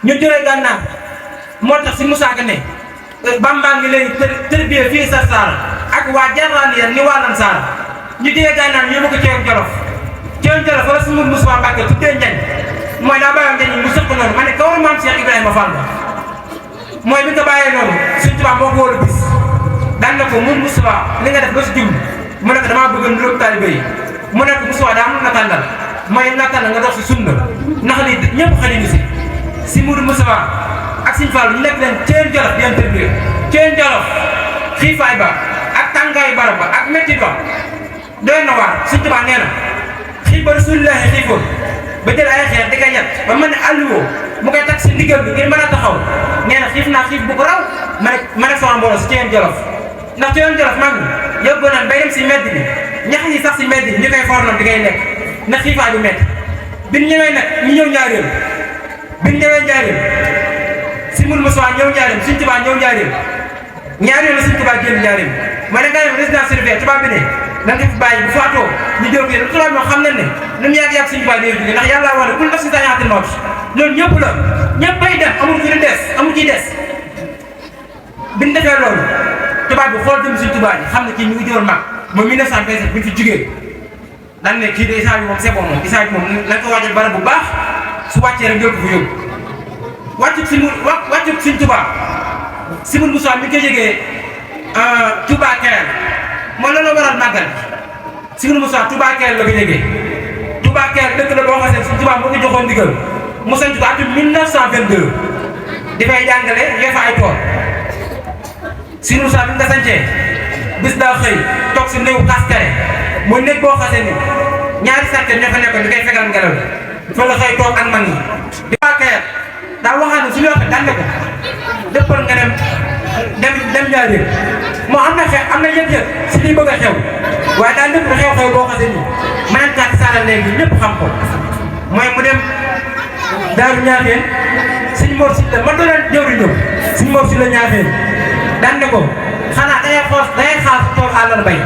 ñu jógee gànnaar moo tax si Moussa Ka ne Bamba ngi leen tërbiye fii sa saar ak waa jarlaan ya ni waa lan saar ñu jógee gànnaar ñu yóbbu ko Ceewoon Jolof wala si Mourou Moussa Mbacke tuddee Njañ mooy daa bàyyoon Njañ mu sëq noonu ma ne kawar maam Cheikh Ibrahima Fall mooy bi nga bàyyee noonu Sëñ Tuubaa moo ko wóolu bis daan na ko mun Moussa li nga def ba si jublu mu ne ko damaa bëgg lu taalibe yi mu ne ko Moussa daa mun na tàndal mooy na tàndal nga dox si sunna ndax li ñëpp xajuñu si Mourou Moussa ak Sëñ Fall ñu nekk leen Ceewoon Jolof di interview Ceewoon Jolof xiifaay ba ak tàngaayu barab ba ak métti ba doy na waar Sëñ Tuubaa nee na xiif ba Rasulullaahi xiifoon ba jël ay xeer di ko yat ba mën ne alluwoo mu koy tag si ndigal bi ngir mën a taxaw nee na xiif naa xiif bu ko raw ma ne sama mbooloo si Ceewoon Jolof ndax Ceewoon Jolof mag ñi yóbbu naan bay dem si mbedd bi ñax yi sax si mbedd bi ñu koy fornoon di ngay lekk na xiifaay bu métti bi ñu ñëwee nag ñu ñëw Njaaréem bi ñu ñëwee Njaaréem si Mourou Moussa ñëw Njaaréem Sëñ Tuubaa ñëw Njaaréem ñaari yoon la Sëñ Tuubaa génn Njaaréem ma ne nga dem résidence surveillée tubaab bi ne da nga fi bàyyi bu faatoo ñu jël ko yéen tubaab ñoo xam nañ ne lu mu yàgg-yàgg Sëñ Tuubaa day jóge ndax yàlla wax ne kul nafsin zaa'iqatul mawt loolu ñëpp la ñëpp bay dem amul ku ñu des amul ciy des bi ñu defee loolu tubaab bi xool jëm Sëñ Tuubaa ji xam ne kii ñu ngi jëloon mag moom 1927 bu ñu fi jugee daan ne kii de Issa bi moom c'est bon moom Issa bi moom nañ ko waajal barab bu baax su wàccee rek jël ko fa yóbbu wàccub Sëñ Tuubaa si Mourou Moussa mi ngi koy yëgee Touba Kelle mooy loolu waral màggal bi si Mourou Moussa Touba Kelle la ko yëgee Touba Kelle dëkk la boo xam ne Sëñ Tuubaa moo ko joxoon ndigal mu sant ko atum 1922 dafay jàngale yee fa ay tool si Mourou Moussa bi nga sancee bis daa xëy toog si néew kaskare mooy néeg boo xasee ni ñaari sàkket ñoo fa nekkoon di koy fegal ngelaw fa la xëy toog ak mag ñi Touba Kelle daa waxaat ne suñu waxee daan ne ko dëppal nga dem Njaaréem moo am na yëg-yëg si liy bëgg a xew waaye daal lépp xew-xew boo xasee nii mëneen kàtt saala léegi ñëpp xam ko mooy mu dem Daaru Ñaaxeen Sëñ Mor Sylla man doon jëwri ñëw Sëñ Mor Sylla Ñaaxeen daan ne ko xanaa dangay xaar tool àllarba yi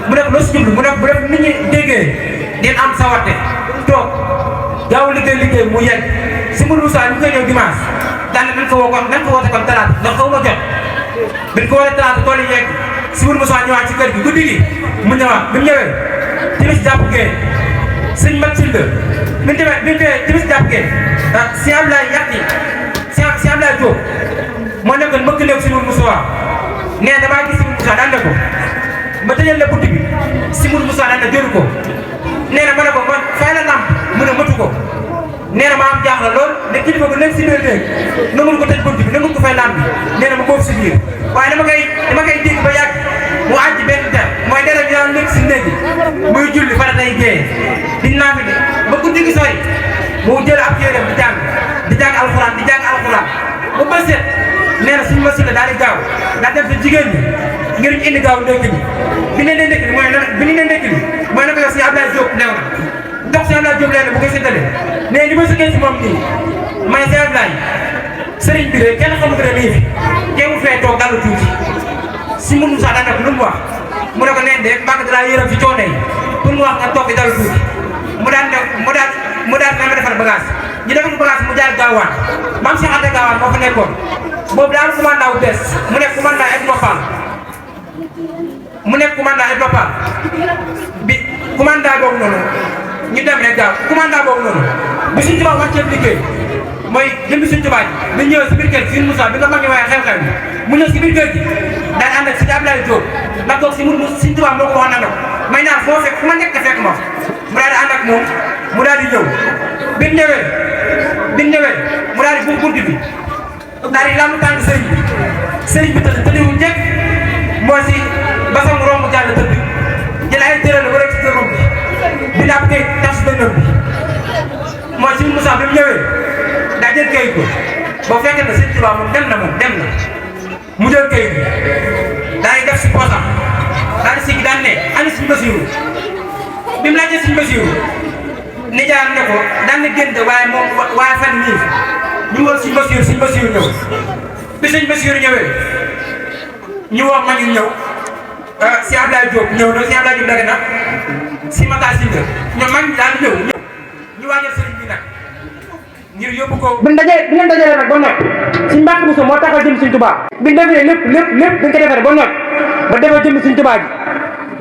mu def loo si jublu mu def bu def nit ñi déggee ngeen am sawarte toog gaaw liggéey mu yegg si Mourou Moussa ñu koy ñëw dimanche daan nañ ko woote kon talaata ndax xaw ma jot biñ ko waree talaata tool yi yegg si Mourou Moussa ñëwaat ci kër gi guddi gi mu ñëwaat bi mu ñëwee timis jàpp gee Sëñ Mat Sylla bi mu ñëwee timis jàpp gee si Ablaye Yàqi si Ablaye Diop moo nekkoon mbëkk néew si Mourou Moussa nee damaa gis si Mourou Moussa daan ne ko ma tëjal la bunt bi si Mourou Moussa daan ne jëru ko nee na ma ne ko man fay la lamp mu ne matu ko nee na ma am jaaxla lool ne kilifa bu nekk si biir néeg nanguñ ko tëj bunt bi nanguñ ko fay lamp bi nee na ma boobu si biir waaye dama koy dégg ba yàgg mu àjj benn der mooy deret bi daan nekk si néeg bi muy julli fara day géeye di naa fi de ba guddi gi sori mu jël ab téeram di jàng alxuraan ba ba set nee na suñu machine la daal di gaaw daa dem sa jigéen ñi ngir ñu indi gaaw ndekki bi ne ndekki bi mooy na ko yow si Abdoulaye Diop leew na ndox si Abdoulaye Diop leew na bu koy séddale mais li ma sëggee si moom nii may si Abdoulaye sëriñ bi de kenn xamu ko ne nii fi teewul fee toog dalu tuuti si Mourou Moussa daan ne lu mu wax mu ne ko neen de mbàkk dalaa yërëm ci coono yi pour mu wax nga toog di dalu tuuti mu daan na ma defal bagage ñu defal bagage mu jaar gaawaan maam si xante gaawaan moo fa nekkoon boobu daal commandant bu bees mu nekk commandant Edouard Fall bi commandant boobu noonu ñu dem rek gaaw commandant boobu noonu bu Sëñ Tuubaa wàccee liggéey mooy jëmbi Sëñ Tuubaa ji ñëw si biir kër gi Sëñ Moussa bi nga mag ñi waaye xew-xew bi mu ñëw si biir kër gi daan ànd ak Sëñ Abdoulaye Diop ndax toog si Sëñ Tuubaa moo ko wax na ko may naan foo fekk fu ma nekk fekk ma mu daal di ànd ak moom mu daal di ñëw bi mu ñëwee mu daal di buub bunt bi daal di lamb tànk sëriñ bi tëddiwul njëkk moo si basam romb jàll tëdd jël ay tëral wala ci tëram bi daa koy tas dënnam bi mooy Sëñ Moussa bi mu ñëwee daa jël kayit ko boo fekkee ne Sëñ Tuubaa moom dem na mu jël kayit bi daa ngi def si poosam daa di siggi daan ne ani Sëñ Basiiru bi mu laajee Sëñ Basiiru nijaayam ne ko daan na génn waaye fan yii ñu woo Sëñ Basiiru ñëw bi Sëñ Basiiru ñëwee ñu woo ma ñu ñëw si Abdoulaye Diop ñëw na si Abdoulaye Diop dagg na si Matar Sylla ñoom mag ñi daal ñëw ñu waajal sëriñ bi nag ngir yóbbu ko. bi ngeen dajale nag ba noppi suñ mbàkk Bousso moo taxal jëm suñ Tuubaa bi ñu defee lépp dañ ko defaree ba noppi ba defal jëm suñ Tuubaa ji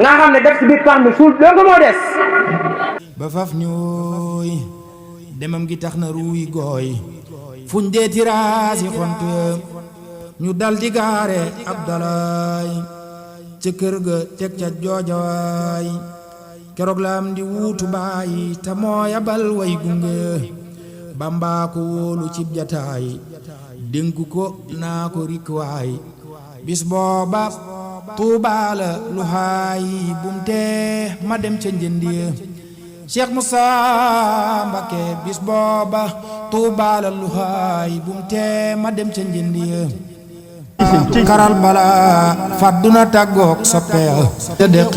nga xam ne def si biir pax mi suul doo ko moo des. ba faf ñooy demam gi tax na ruuy gooy fuñ dee tiraasi xont ñu dal di gaare Abdalaay ca kër ga teg ca joojawaay keroog la am di wuutu baay te moo yabal way gunge Bamba ko wóolu cib jataay dénku ko naa ko rikwaay bis booba Tuubaa la lu haay bumte ma dem ca njëndiye Cheikh Moussa Mbacké bis booba Tuubaa la lu haay bumte ma dem ca njëndiye karal bala fàdduna tàggook soppe te dëkk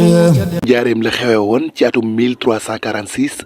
Njaareem la xewe woon ci atum 1346